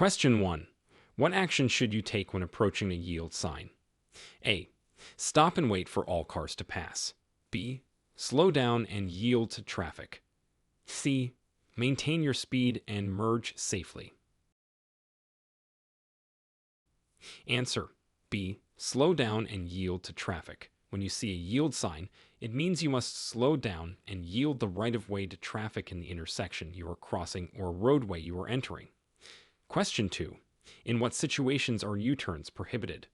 Question 1. What action should you take when approaching a yield sign? A. Stop and wait for all cars to pass. B. Slow down and yield to traffic. C. Maintain your speed and merge safely. Answer. B. Slow down and yield to traffic. When you see a yield sign, it means you must slow down and yield the right-of-way to traffic in the intersection you are crossing or roadway you are entering. Question 2. In what situations are U-turns prohibited?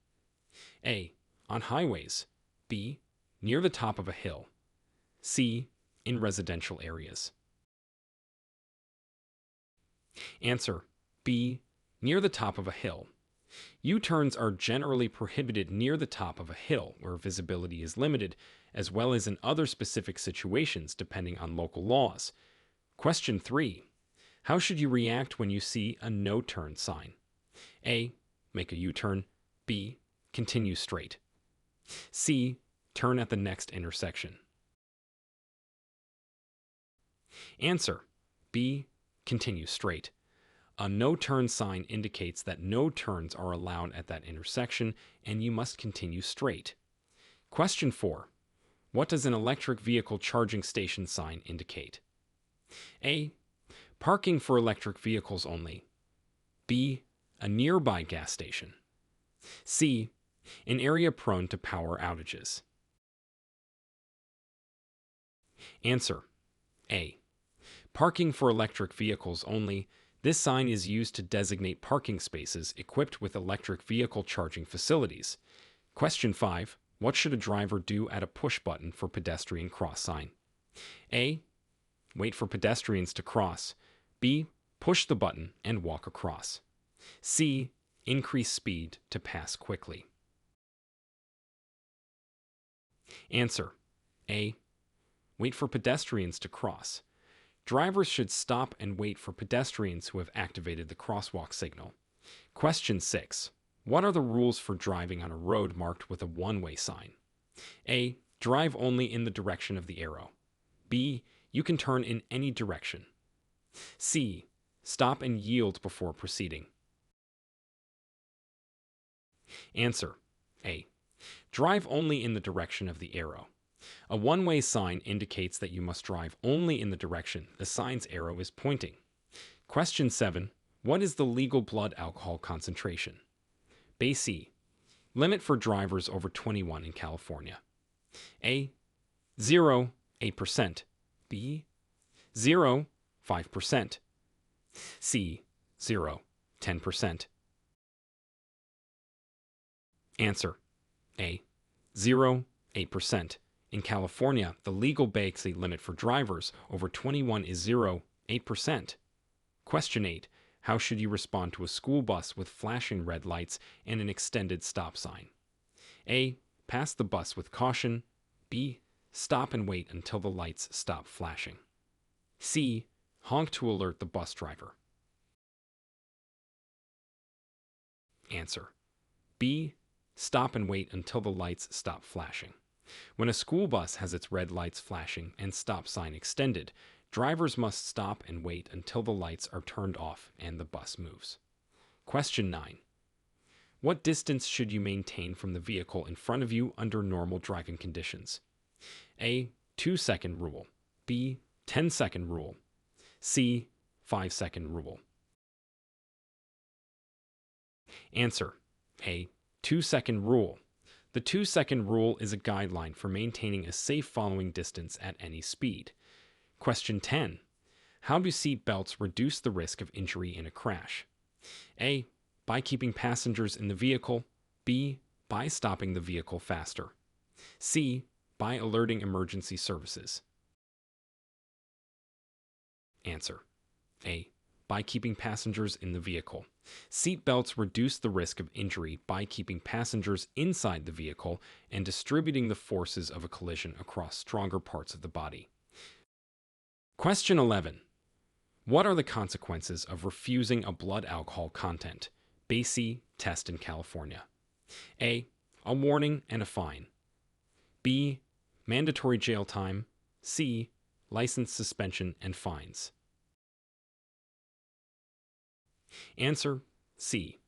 A. On highways. B. Near the top of a hill. C. In residential areas. Answer. B. Near the top of a hill. U-turns are generally prohibited near the top of a hill where visibility is limited, as well as in other specific situations depending on local laws. Question 3. How should you react when you see a no-turn sign? A. Make a U-turn. B. Continue straight. C. Turn at the next intersection. Answer. B. Continue straight. A no-turn sign indicates that no turns are allowed at that intersection and you must continue straight. Question 4. What does an electric vehicle charging station sign indicate? A. Parking for electric vehicles only. B. A nearby gas station. C. An area prone to power outages. Answer. A. Parking for electric vehicles only. This sign is used to designate parking spaces equipped with electric vehicle charging facilities. Question 5. What should a driver do at a push button for pedestrian cross sign? A. Wait for pedestrians to cross. B. Push the button and walk across. C. Increase speed to pass quickly. Answer. A. Wait for pedestrians to cross. Drivers should stop and wait for pedestrians who have activated the crosswalk signal. Question 6. What are the rules for driving on a road marked with a one-way sign? A. Drive only in the direction of the arrow. B. You can turn in any direction. C. Stop and yield before proceeding. Answer. A. Drive only in the direction of the arrow. A one-way sign indicates that you must drive only in the direction the sign's arrow is pointing. Question 7. What is the legal blood alcohol concentration? C. Limit for drivers over 21 in California. A. 0, 8%. B. 0, 5%. C. 0, 10%. Answer. A. 0, 8%. In California, the legal BAC limit for drivers over 21 is 0, 8%. Question 8. How should you respond to a school bus with flashing red lights and an extended stop sign? A. Pass the bus with caution. B. Stop and wait until the lights stop flashing. C. Honk to alert the bus driver. Answer. B. Stop and wait until the lights stop flashing. When a school bus has its red lights flashing and stop sign extended, drivers must stop and wait until the lights are turned off and the bus moves. Question 9. What distance should you maintain from the vehicle in front of you under normal driving conditions? A. 2-second rule. B. 10-second rule. C. 5-second rule. Answer. A. 2-second rule. The 2-second rule is a guideline for maintaining a safe following distance at any speed. Question 10. How do seat belts reduce the risk of injury in a crash? A. By keeping passengers in the vehicle. B. By stopping the vehicle faster. C. By alerting emergency services. Answer. A. By keeping passengers in the vehicle. Seat belts reduce the risk of injury by keeping passengers inside the vehicle and distributing the forces of a collision across stronger parts of the body. Question 11. What are the consequences of refusing a blood alcohol content (BAC) test in California? A. A warning and a fine. B. Mandatory jail time. C. License suspension and fines. Answer. C.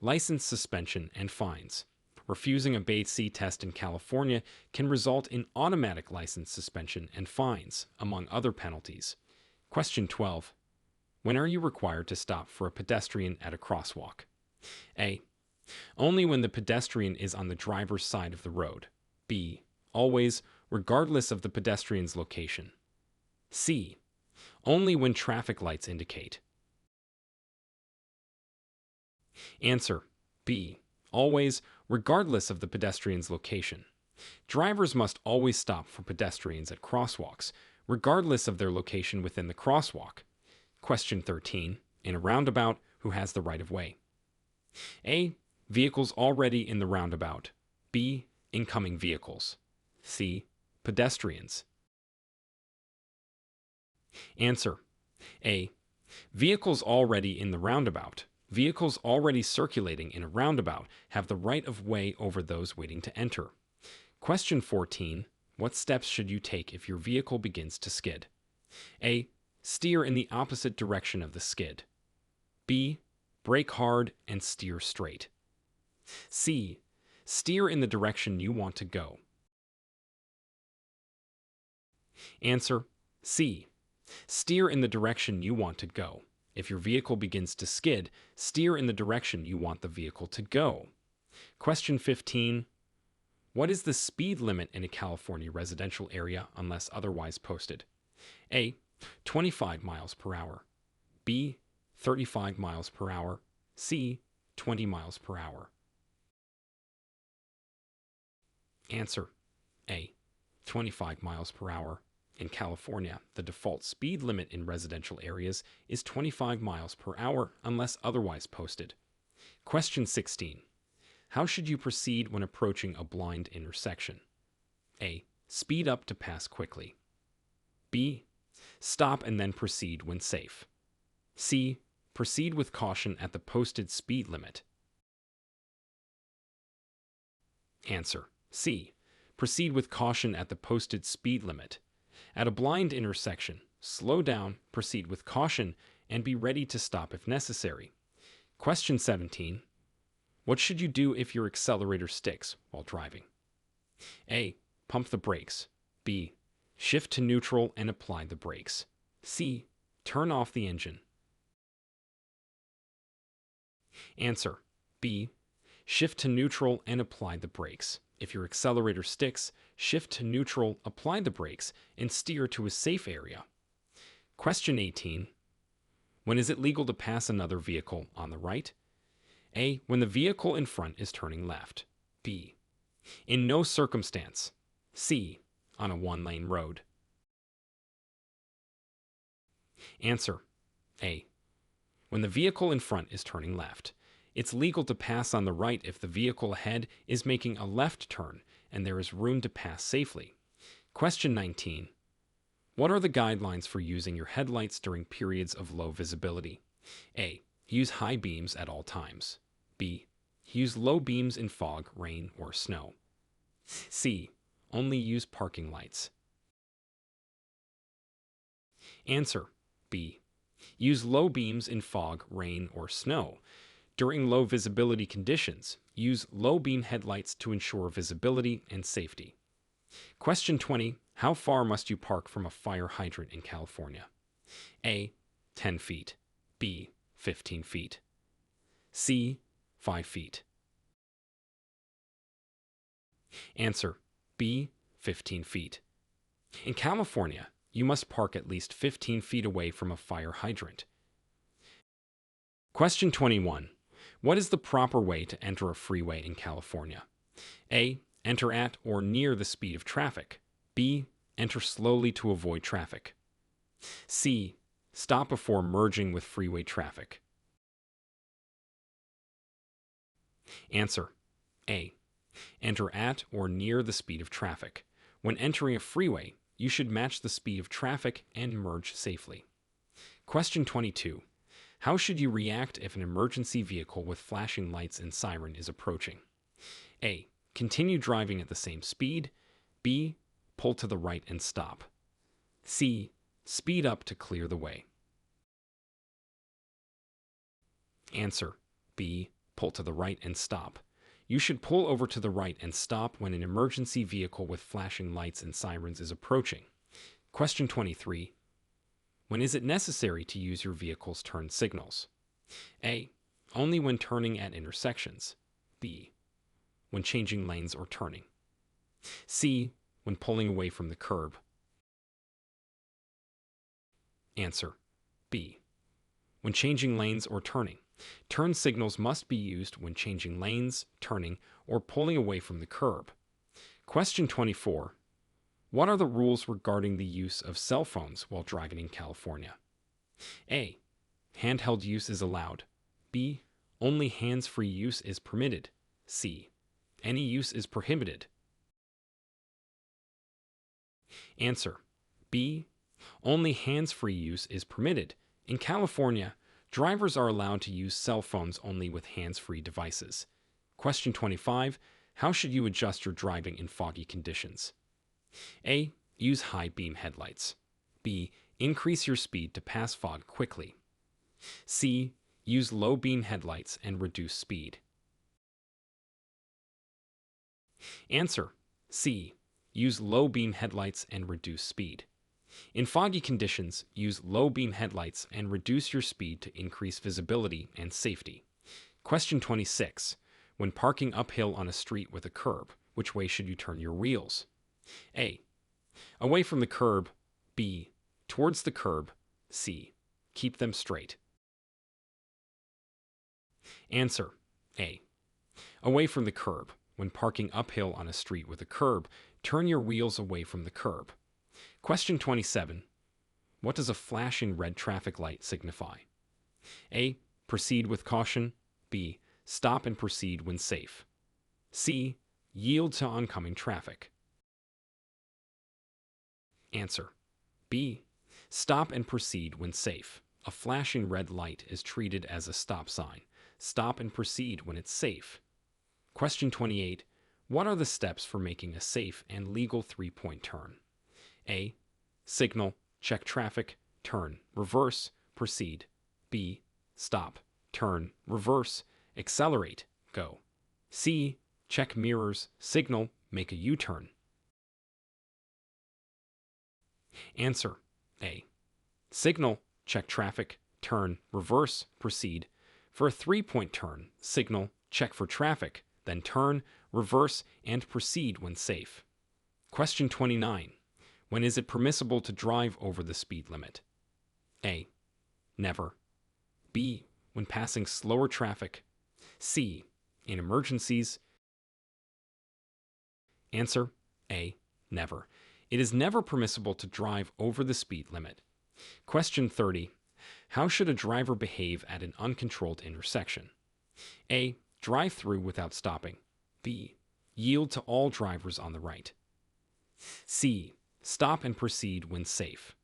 License suspension and fines. Refusing a B.C. test in California can result in automatic license suspension and fines, among other penalties. Question 12. When are you required to stop for a pedestrian at a crosswalk? A. Only when the pedestrian is on the driver's side of the road. B. Always, regardless of the pedestrian's location. C. Only when traffic lights indicate. Answer: B. Always, regardless of the pedestrian's location. Drivers must always stop for pedestrians at crosswalks, regardless of their location within the crosswalk. Question 13. In a roundabout, who has the right of way? A. Vehicles already in the roundabout. B. Incoming vehicles. C. Pedestrians. Answer: A. Vehicles already in the roundabout. Vehicles already circulating in a roundabout have the right of way over those waiting to enter. Question 14. What steps should you take if your vehicle begins to skid? A. Steer in the opposite direction of the skid. B. Brake hard and steer straight. C. Steer in the direction you want to go. Answer: C. Steer in the direction you want to go. If your vehicle begins to skid, steer in the direction you want the vehicle to go. Question 15. What is the speed limit in a California residential area unless otherwise posted? A. 25 miles per hour. B. 35 miles per hour. C. 20 miles per hour. Answer: A. 25 miles per hour. In California, the default speed limit in residential areas is 25 miles per hour unless otherwise posted. Question 16. How should you proceed when approaching a blind intersection? A. Speed up to pass quickly. B. Stop and then proceed when safe. C. Proceed with caution at the posted speed limit. Answer: C. Proceed with caution at the posted speed limit. At a blind intersection, slow down, proceed with caution, and be ready to stop if necessary. Question 17. What should you do if your accelerator sticks while driving? A. Pump the brakes. B. Shift to neutral and apply the brakes. C. Turn off the engine. Answer: B. Shift to neutral and apply the brakes. If your accelerator sticks, shift to neutral, apply the brakes, and steer to a safe area. Question 18. When is it legal to pass another vehicle on the right? A. When the vehicle in front is turning left. B. In no circumstance. C. On a one-lane road. Answer: A. When the vehicle in front is turning left. It's legal to pass on the right if the vehicle ahead is making a left turn and there is room to pass safely. Question 19. What are the guidelines for using your headlights during periods of low visibility? A. Use high beams at all times. B. Use low beams in fog, rain, or snow. C. Only use parking lights. Answer: B. Use low beams in fog, rain, or snow. During low visibility conditions, use low beam headlights to ensure visibility and safety. Question 20. How far must you park from a fire hydrant in California? A. 10 feet. B. 15 feet. C. 5 feet. Answer: B. 15 feet. In California, you must park at least 15 feet away from a fire hydrant. Question 21. What is the proper way to enter a freeway in California? A. Enter at or near the speed of traffic. B. Enter slowly to avoid traffic. C. Stop before merging with freeway traffic. Answer: A. Enter at or near the speed of traffic. When entering a freeway, you should match the speed of traffic and merge safely. Question 22. How should you react if an emergency vehicle with flashing lights and siren is approaching? A. Continue driving at the same speed. B. Pull to the right and stop. C. Speed up to clear the way. Answer: B. Pull to the right and stop. You should pull over to the right and stop when an emergency vehicle with flashing lights and sirens is approaching. Question 23. When is it necessary to use your vehicle's turn signals? A. Only when turning at intersections. B. When changing lanes or turning. C. When pulling away from the curb. Answer. B. When changing lanes or turning. Turn signals must be used when changing lanes, turning, or pulling away from the curb. Question 24. What are the rules regarding the use of cell phones while driving in California? A. Handheld use is allowed. B. Only hands-free use is permitted. C. Any use is prohibited. Answer. B. Only hands-free use is permitted. In California, drivers are allowed to use cell phones only with hands-free devices. Question 25. How should you adjust your driving in foggy conditions? A. Use high beam headlights. B. Increase your speed to pass fog quickly. C. Use low beam headlights and reduce speed. Answer. C. Use low beam headlights and reduce speed. In foggy conditions, use low beam headlights and reduce your speed to increase visibility and safety. Question 26. When parking uphill on a street with a curb, which way should you turn your wheels? A. Away from the curb. B. Towards the curb. C. Keep them straight. Answer. A. Away from the curb. When parking uphill on a street with a curb, turn your wheels away from the curb. Question 27. What does a flashing red traffic light signify? A. Proceed with caution. B. Stop and proceed when safe. C. Yield to oncoming traffic. Answer. B. Stop and proceed when safe. A flashing red light is treated as a stop sign. Stop and proceed when it's safe. Question 28. What are the steps for making a safe and legal three-point turn? A. Signal, check traffic, turn, reverse, proceed. B. Stop, turn, reverse, accelerate, go. C. Check mirrors, signal, make a U-turn. Answer. A. Signal, check traffic, turn, reverse, proceed. For a three-point turn, signal, check for traffic, then turn, reverse, and proceed when safe. Question 29. When is it permissible to drive over the speed limit? A. Never. B. When passing slower traffic. C. In emergencies. Answer. A. Never. It is never permissible to drive over the speed limit. Question 30. How should a driver behave at an uncontrolled intersection? A. Drive through without stopping. B. Yield to all drivers on the right. C. Stop and proceed when safe.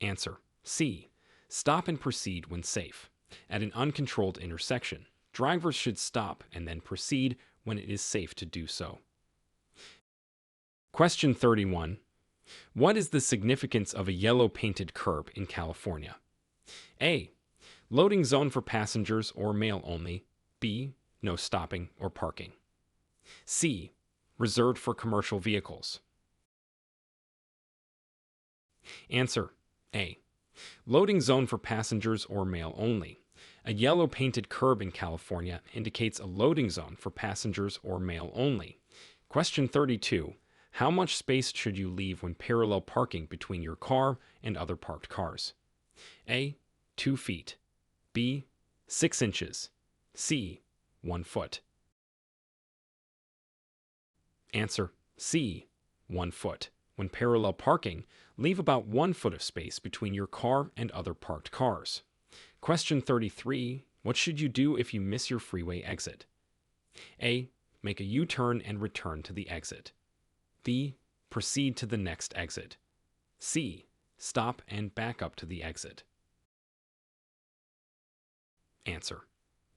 Answer. C. Stop and proceed when safe. At an uncontrolled intersection, drivers should stop and then proceed when it is safe to do so. Question 31. What is the significance of a yellow painted curb in California? A. Loading zone for passengers or mail only. B. No stopping or parking. C. Reserved for commercial vehicles. Answer. A. Loading zone for passengers or mail only. A yellow painted curb in California indicates a loading zone for passengers or mail only. Question 32. How much space should you leave when parallel parking between your car and other parked cars? A. 2 feet. B. 6 inches. C. 1 foot. Answer. C. 1 foot. When parallel parking, leave about 1 foot of space between your car and other parked cars. Question 33. What should you do if you miss your freeway exit? A. Make a U-turn and return to the exit. B. Proceed to the next exit. C. Stop and back up to the exit. Answer.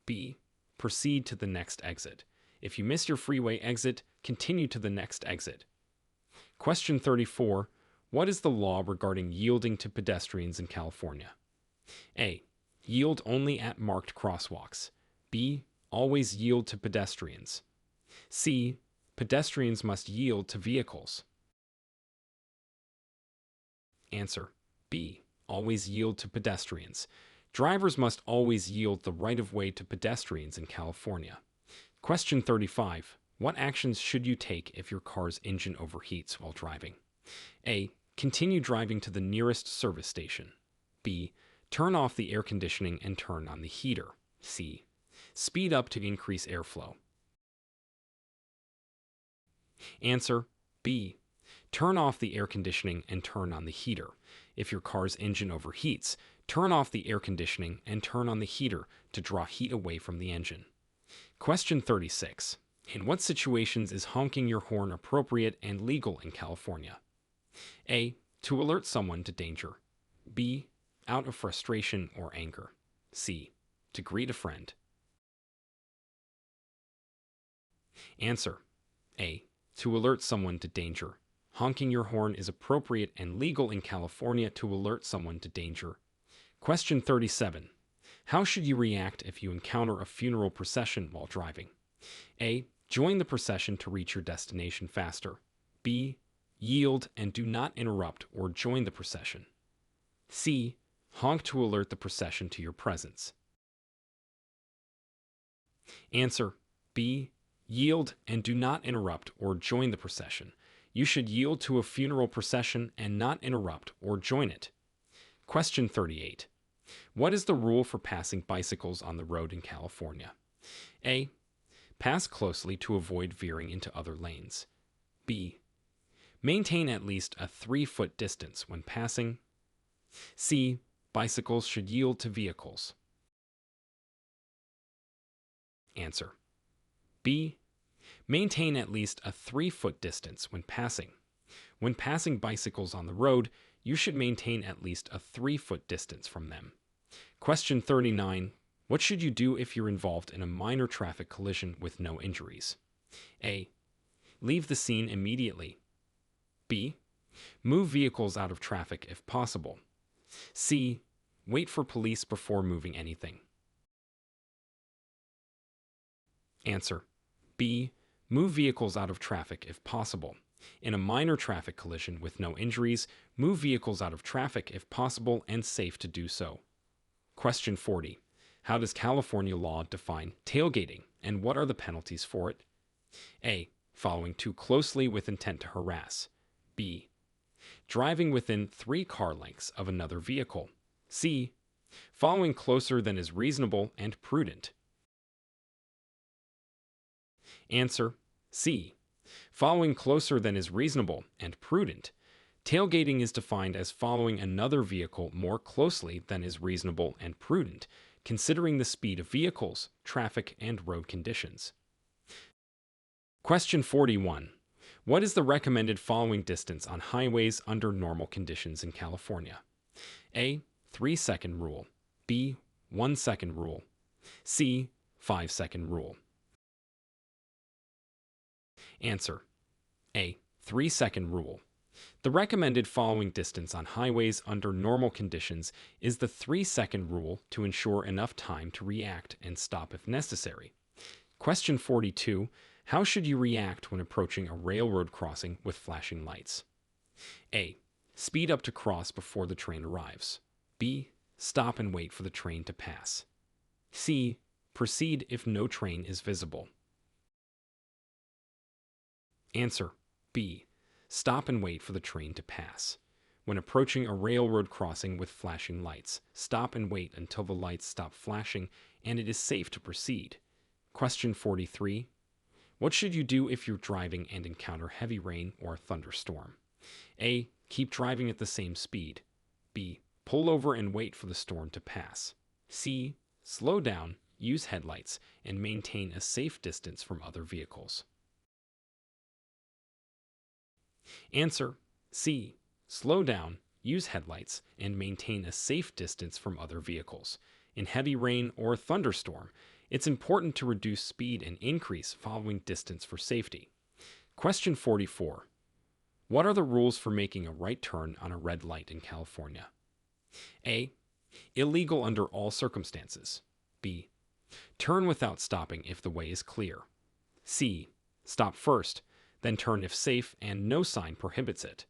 B. Proceed to the next exit. If you miss your freeway exit, continue to the next exit. Question 34. What is the law regarding yielding to pedestrians in California? A. Yield only at marked crosswalks. B. Always yield to pedestrians. C. Pedestrians must yield to vehicles. Answer: B. Always yield to pedestrians. Drivers must always yield the right-of-way to pedestrians in California. Question 35. What actions should you take if your car's engine overheats while driving? A. Continue driving to the nearest service station. B. Turn off the air conditioning and turn on the heater. C. Speed up to increase airflow. Answer: B. Turn off the air conditioning and turn on the heater. If your car's engine overheats, turn off the air conditioning and turn on the heater to draw heat away from the engine. Question 36. In what situations is honking your horn appropriate and legal in California? A. To alert someone to danger. B. Out of frustration or anger. C. To greet a friend. Answer: A. To alert someone to danger. Honking your horn is appropriate and legal in California to alert someone to danger. Question 37. How should you react if you encounter a funeral procession while driving? A. Join the procession to reach your destination faster. B. Yield and do not interrupt or join the procession. C. Honk to alert the procession to your presence. Answer: B. Yield and do not interrupt or join the procession. You should yield to a funeral procession and not interrupt or join it. Question 38. What is the rule for passing bicycles on the road in California? A. Pass closely to avoid veering into other lanes. B. Maintain at least a 3-foot distance when passing. C. Bicycles should yield to vehicles. Answer: B. Maintain at least a 3-foot distance when passing. When passing bicycles on the road, you should maintain at least a 3-foot distance from them. Question 39. What should you do if you're involved in a minor traffic collision with no injuries? A. Leave the scene immediately. B. Move vehicles out of traffic if possible. C. Wait for police before moving anything. Answer: B. Move vehicles out of traffic if possible. In a minor traffic collision with no injuries, move vehicles out of traffic if possible and safe to do so. Question 40. How does California law define tailgating, and what are the penalties for it? A. Following too closely with intent to harass. B. Driving within 3 car lengths of another vehicle. C. Following closer than is reasonable and prudent. Answer: C. Following closer than is reasonable and prudent. Tailgating is defined as following another vehicle more closely than is reasonable and prudent, considering the speed of vehicles, traffic, and road conditions. Question 41. What is the recommended following distance on highways under normal conditions in California? A. 3-second rule. B. 1-second rule. C. 5-second rule. Answer: A. 3-second rule. The recommended following distance on highways under normal conditions is the 3-second rule to ensure enough time to react and stop if necessary. Question 42. How should you react when approaching a railroad crossing with flashing lights? A. Speed up to cross before the train arrives. B. Stop and wait for the train to pass. C. Proceed if no train is visible. Answer: B. Stop and wait for the train to pass. When approaching a railroad crossing with flashing lights, stop and wait until the lights stop flashing and it is safe to proceed. Question 43. What should you do if you're driving and encounter heavy rain or a thunderstorm? A. Keep driving at the same speed. B. Pull over and wait for the storm to pass. C. Slow down, use headlights, and maintain a safe distance from other vehicles. Answer: C. Slow down, use headlights, and maintain a safe distance from other vehicles. In heavy rain or thunderstorm, it's important to reduce speed and increase following distance for safety. Question 44. What are the rules for making a right turn on a red light in California? A. Illegal under all circumstances. B. Turn without stopping if the way is clear. C. Stop first, then turn if safe and no sign prohibits it.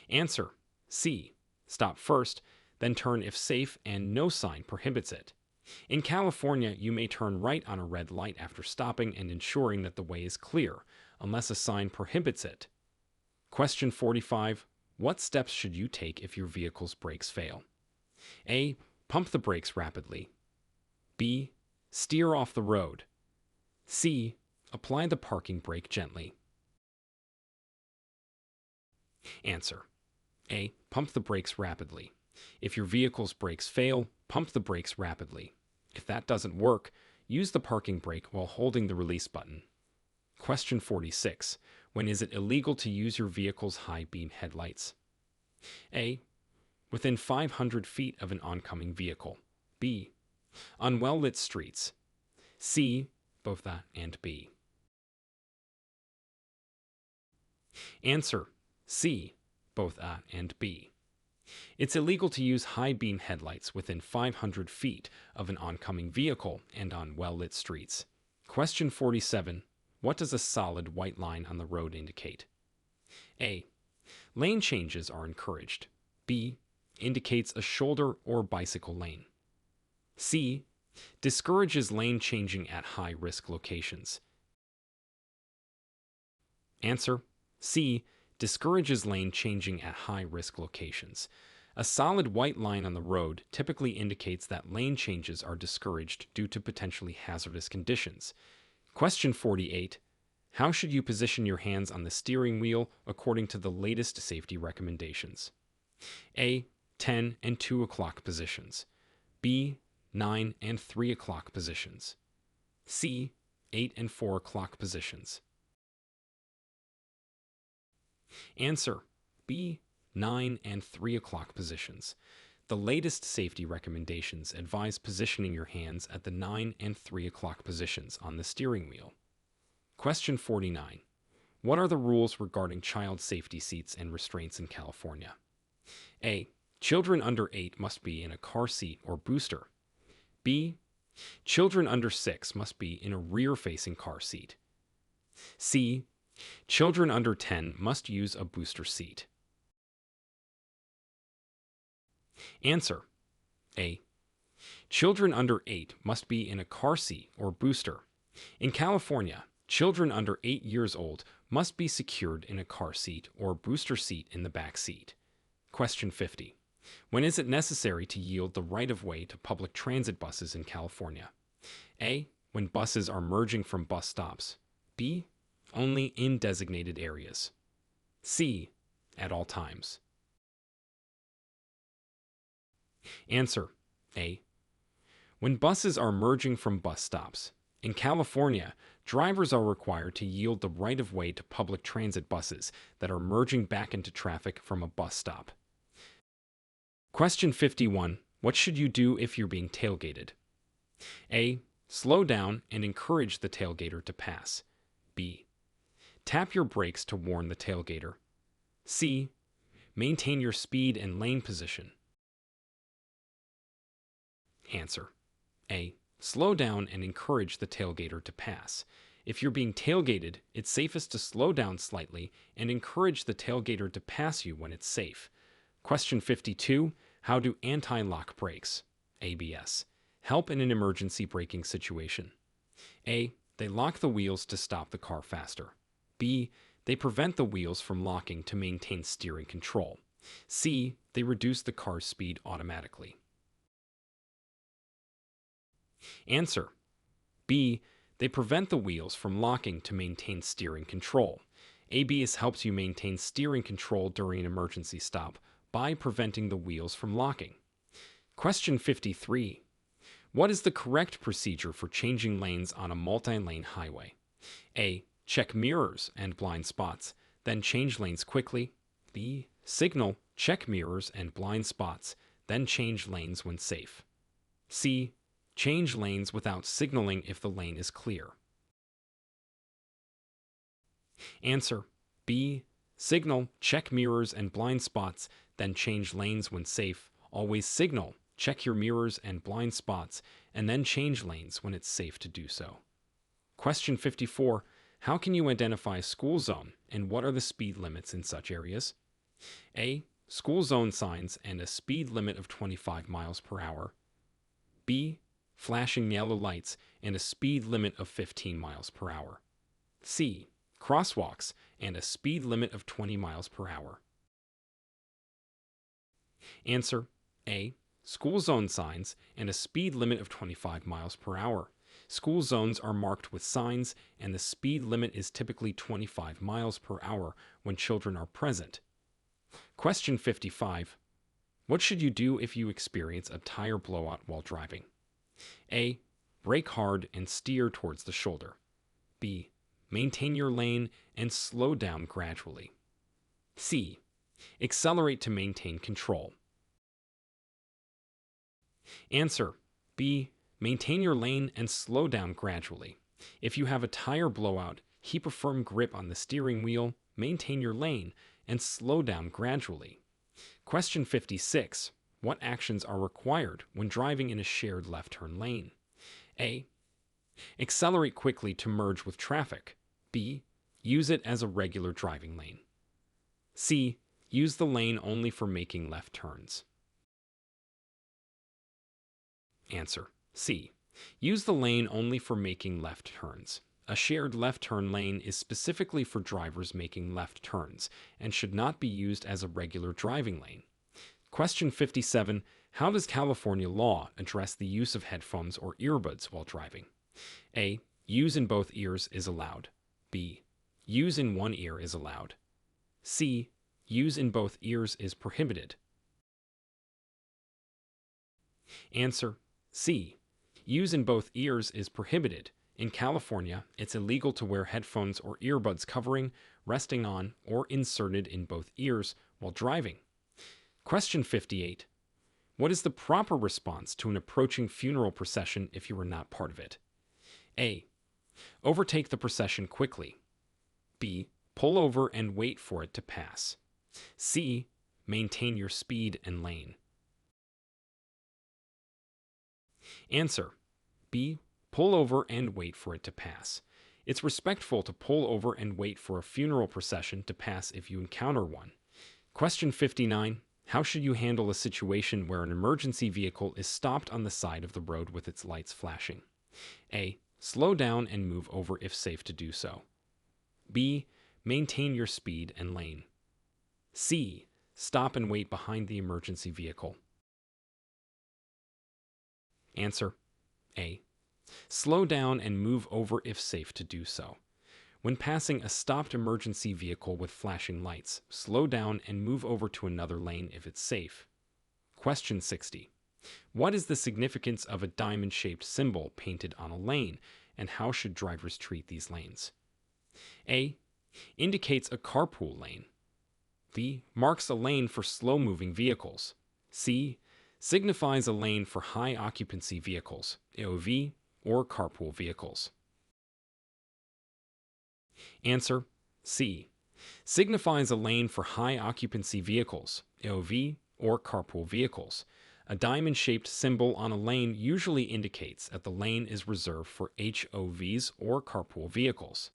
Answer. C. Stop first, then turn if safe and no sign prohibits it. In California, you may turn right on a red light after stopping and ensuring that the way is clear, unless a sign prohibits it. Question 45. What steps should you take if your vehicle's brakes fail? A. Pump the brakes rapidly. B. Steer off the road. C. Apply the parking brake gently. Answer. A. Pump the brakes rapidly. If your vehicle's brakes fail, pump the brakes rapidly. If that doesn't work, use the parking brake while holding the release button. Question 46. When is it illegal to use your vehicle's high beam headlights? A. Within 500 feet of an oncoming vehicle. B. On well-lit streets. C. Both A and B. Answer. C. Both A and B. It's illegal to use high beam headlights within 500 feet of an oncoming vehicle and on well-lit streets. Question 47. What does a solid white line on the road indicate? A. Lane changes are encouraged. B. Indicates a shoulder or bicycle lane. C. Discourages lane changing at high-risk locations. Answer. C. Discourages lane changing at high-risk locations. A solid white line on the road typically indicates that lane changes are discouraged due to potentially hazardous conditions. Question 48. How should you position your hands on the steering wheel according to the latest safety recommendations? A. 10 and 2 o'clock positions. B. 9 and 3 o'clock positions. C. 8 and 4 o'clock positions. Answer. B. 9 and 3 o'clock positions. The latest safety recommendations advise positioning your hands at the 9 and 3 o'clock positions on the steering wheel. Question 49. What are the rules regarding child safety seats and restraints in California? A. Children under 8 must be in a car seat or booster. B. Children under 6 must be in a rear-facing car seat. C. Children under 10 must use a booster seat. Answer. A. Children under 8 must be in a car seat or booster. In California, children under 8 years old must be secured in a car seat or booster seat in the back seat. Question 50. When is it necessary to yield the right-of-way to public transit buses in California? A. When buses are merging from bus stops. B. Only in designated areas. C. At all times. Answer. A. When buses are merging from bus stops. In California, drivers are required to yield the right-of-way to public transit buses that are merging back into traffic from a bus stop. Question 51. What should you do if you're being tailgated? A. Slow down and encourage the tailgater to pass. B. Tap your brakes to warn the tailgater. C. Maintain your speed and lane position. Answer. A. Slow down and encourage the tailgater to pass. If you're being tailgated, it's safest to slow down slightly and encourage the tailgater to pass you when it's safe. Question 52. How do anti-lock brakes, ABS, help in an emergency braking situation? A. They lock the wheels to stop the car faster. B. They prevent the wheels from locking to maintain steering control. C. They reduce the car's speed automatically. Answer. B. They prevent the wheels from locking to maintain steering control. ABS helps you maintain steering control during an emergency stop by preventing the wheels from locking. Question 53. What is the correct procedure for changing lanes on a multi-lane highway? A. Check mirrors and blind spots, then change lanes quickly. B. Signal, check mirrors and blind spots, then change lanes when safe. C. Change lanes without signaling if the lane is clear. Answer. B. Signal, check mirrors and blind spots, then change lanes when safe. Always signal, check your mirrors and blind spots, and then change lanes when it's safe to do so. Question 54. How can you identify a school zone, and what are the speed limits in such areas? A. School zone signs and a speed limit of 25 miles per hour. B. Flashing yellow lights and a speed limit of 15 miles per hour. C. Crosswalks and a speed limit of 20 miles per hour. Answer: A. School zone signs and a speed limit of 25 miles per hour. School zones are marked with signs, and the speed limit is typically 25 miles per hour when children are present. Question 55. What should you do if you experience a tire blowout while driving? A. Brake hard and steer towards the shoulder. B. Maintain your lane and slow down gradually. C. Accelerate to maintain control. Answer: B. Maintain your lane and slow down gradually. If you have a tire blowout, keep a firm grip on the steering wheel, maintain your lane, and slow down gradually. Question 56. What actions are required when driving in a shared left-turn lane? A. Accelerate quickly to merge with traffic. B. Use it as a regular driving lane. C. Use the lane only for making left turns. Answer: C. Use the lane only for making left turns. A shared left turn lane is specifically for drivers making left turns and should not be used as a regular driving lane. Question 57. How does California law address the use of headphones or earbuds while driving? A. Use in both ears is allowed. B. Use in one ear is allowed. C. Use in both ears is prohibited. Answer: C. Use in both ears is prohibited. In California, it's illegal to wear headphones or earbuds covering, resting on, or inserted in both ears while driving. Question 58. What is the proper response to an approaching funeral procession if you are not part of it? A. Overtake the procession quickly. B. Pull over and wait for it to pass. C. Maintain your speed and lane. Answer: B. Pull over and wait for it to pass. It's respectful to pull over and wait for a funeral procession to pass if you encounter one. Question 59. How should you handle a situation where an emergency vehicle is stopped on the side of the road with its lights flashing? A. Slow down and move over if safe to do so. B. Maintain your speed and lane. C. Stop and wait behind the emergency vehicle. Answer: A. Slow down and move over if safe to do so. When passing a stopped emergency vehicle with flashing lights, slow down and move over to another lane if it's safe. Question 60. What is the significance of a diamond-shaped symbol painted on a lane, and how should drivers treat these lanes? A. Indicates a carpool lane. B. Marks a lane for slow-moving vehicles. C. Signifies a lane for high-occupancy vehicles, AOV, or carpool vehicles. Answer: C. Signifies a lane for high-occupancy vehicles, AOV, or carpool vehicles. A diamond-shaped symbol on a lane usually indicates that the lane is reserved for HOVs or carpool vehicles.